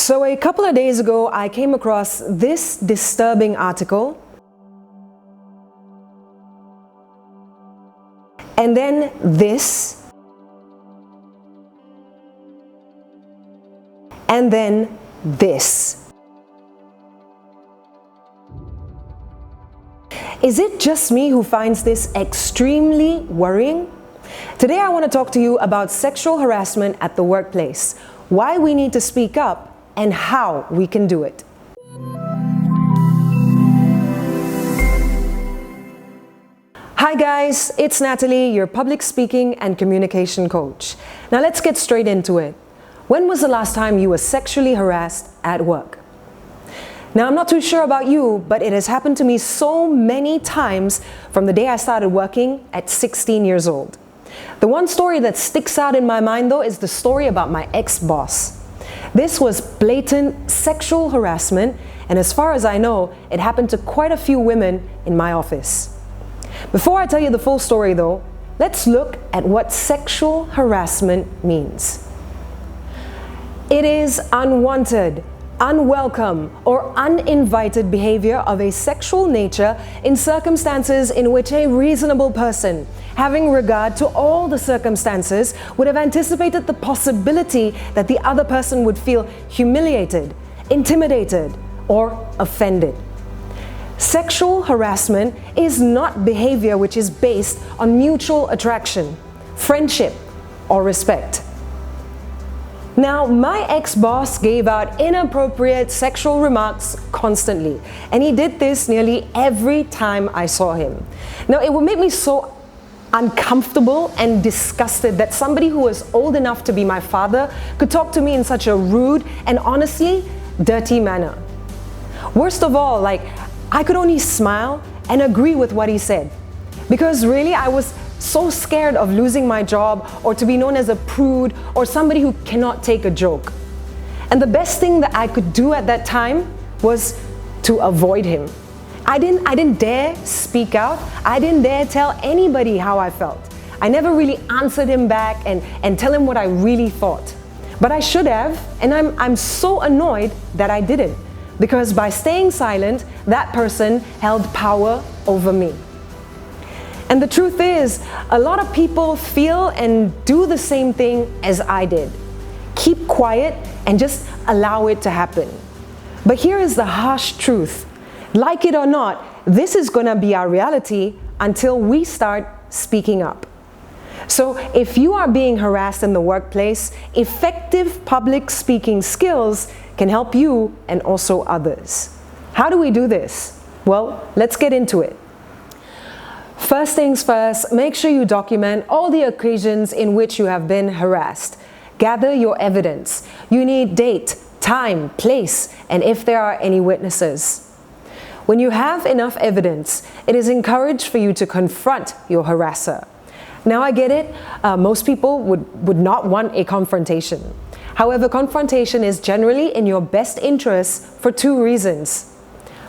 So a couple of days ago, I came across this disturbing article, and then this, and then this. Is it just me who finds this extremely worrying? Today I want to talk to you about sexual harassment at the workplace, why we need to speak up, and how we can do it. Hi guys, it's Natalie, your public speaking and communication coach. Now let's get straight into it. When was the last time you were sexually harassed at work? Now I'm not too sure about you, but it has happened to me so many times from the day I started working at 16 years old. The one story that sticks out in my mind though is the story about my ex-boss. This was blatant sexual harassment, and as far as I know, it happened to quite a few women in my office. Before I tell you the full story though, let's look at what sexual harassment means. It is unwanted, unwelcome, or uninvited behavior of a sexual nature in circumstances in which a reasonable person, having regard to all the circumstances, would have anticipated the possibility that the other person would feel humiliated, intimidated, or offended. Sexual harassment is not behavior which is based on mutual attraction, friendship, or respect. Now, my ex-boss gave out inappropriate sexual remarks constantly, and he did this nearly every time I saw him. Now, it would make me so uncomfortable and disgusted that somebody who was old enough to be my father could talk to me in such a rude and honestly dirty manner. Worst of all, I could only smile and agree with what he said, because really I was so scared of losing my job or to be known as a prude or somebody who cannot take a joke. And the best thing that I could do at that time was to avoid him. I didn't dare speak out. I didn't dare tell anybody how I felt. I never really answered him back and tell him what I really thought. But I should have, and I'm so annoyed that I didn't, because by staying silent, that person held power over me. And the truth is, a lot of people feel and do the same thing as I did. Keep quiet and just allow it to happen. But here is the harsh truth. Like it or not, this is gonna be our reality until we start speaking up. So if you are being harassed in the workplace, effective public speaking skills can help you and also others. How do we do this? Well, let's get into it. First things first, make sure you document all the occasions in which you have been harassed. Gather your evidence. You need date, time, place, and if there are any witnesses. When you have enough evidence, it is encouraged for you to confront your harasser. Now I get it, most people would not want a confrontation. However, confrontation is generally in your best interest for two reasons.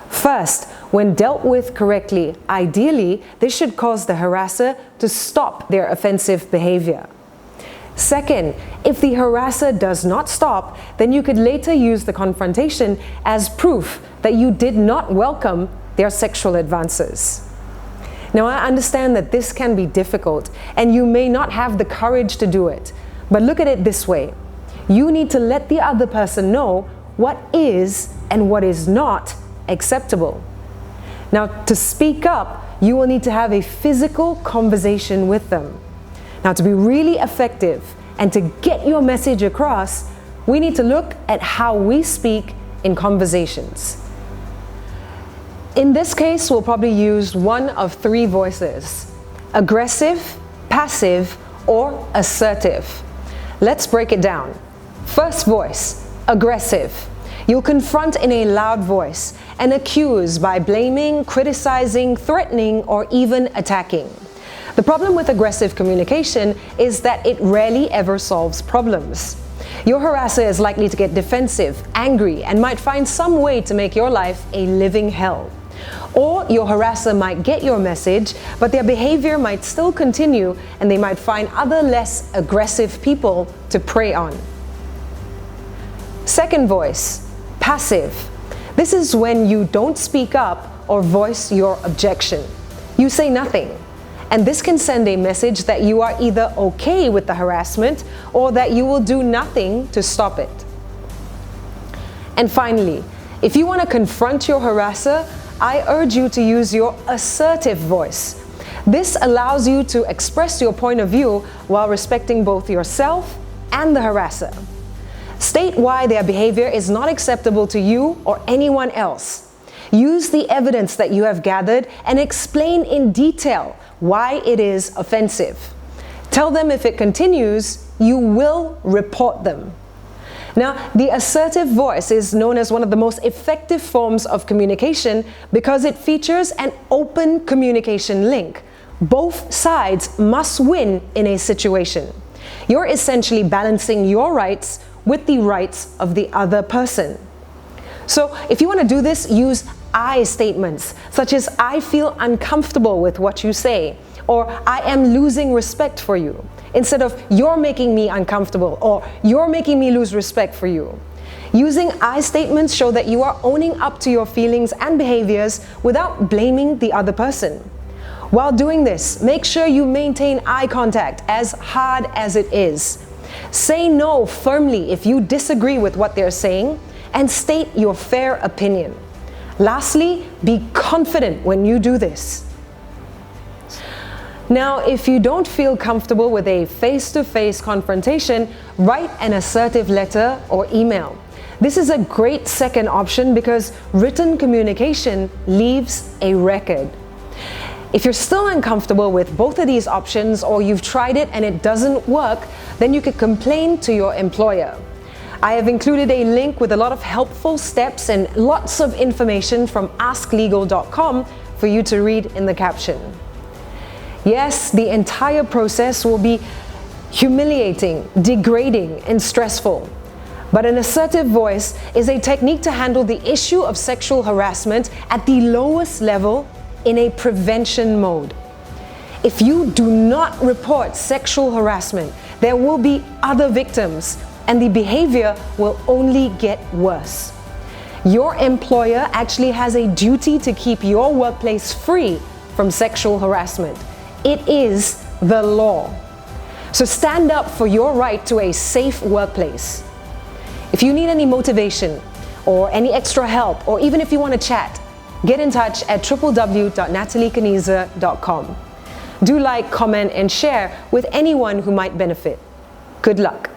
First, when dealt with correctly, ideally, this should cause the harasser to stop their offensive behavior. Second, if the harasser does not stop, then you could later use the confrontation as proof that you did not welcome their sexual advances. Now, I understand that this can be difficult and you may not have the courage to do it, but look at it this way. You need to let the other person know what is and what is not acceptable. Now, to speak up, you will need to have a physical conversation with them. Now, to be really effective and to get your message across, we need to look at how we speak in conversations. In this case, we'll probably use one of three voices: aggressive, passive, or assertive. Let's break it down. First voice, aggressive. You'll confront in a loud voice and accuse by blaming, criticizing, threatening, or even attacking. The problem with aggressive communication is that it rarely ever solves problems. Your harasser is likely to get defensive, angry, and might find some way to make your life a living hell. Or your harasser might get your message, but their behavior might still continue and they might find other less aggressive people to prey on. Second voice, passive. This is when you don't speak up or voice your objection. You say nothing. And this can send a message that you are either okay with the harassment or that you will do nothing to stop it. And finally, if you want to confront your harasser, I urge you to use your assertive voice. This allows you to express your point of view while respecting both yourself and the harasser. State why their behavior is not acceptable to you or anyone else. Use the evidence that you have gathered and explain in detail why it is offensive. Tell them if it continues, you will report them. Now, the assertive voice is known as one of the most effective forms of communication because it features an open communication link. Both sides must win in a situation. You're essentially balancing your rights with the rights of the other person. So, if you want to do this, use I statements, such as I feel uncomfortable with what you say, or I am losing respect for you, instead of you're making me uncomfortable or you're making me lose respect for you. Using I statements show that you are owning up to your feelings and behaviors without blaming the other person. While doing this, make sure you maintain eye contact as hard as it is. Say no firmly if you disagree with what they're saying and state your fair opinion. Lastly, be confident when you do this. Now, if you don't feel comfortable with a face-to-face confrontation, write an assertive letter or email. This is a great second option because written communication leaves a record. If you're still uncomfortable with both of these options or you've tried it and it doesn't work, then you could complain to your employer. I have included a link with a lot of helpful steps and lots of information from asklegal.com for you to read in the caption. Yes, the entire process will be humiliating, degrading, and stressful. But an assertive voice is a technique to handle the issue of sexual harassment at the lowest level in a prevention mode. If you do not report sexual harassment, there will be other victims, and the behavior will only get worse. Your employer actually has a duty to keep your workplace free from sexual harassment. It is the law. So stand up for your right to a safe workplace. If you need any motivation or any extra help, or even if you want to chat, get in touch at www.nataliekaniza.com. Do like, comment, and share with anyone who might benefit. Good luck.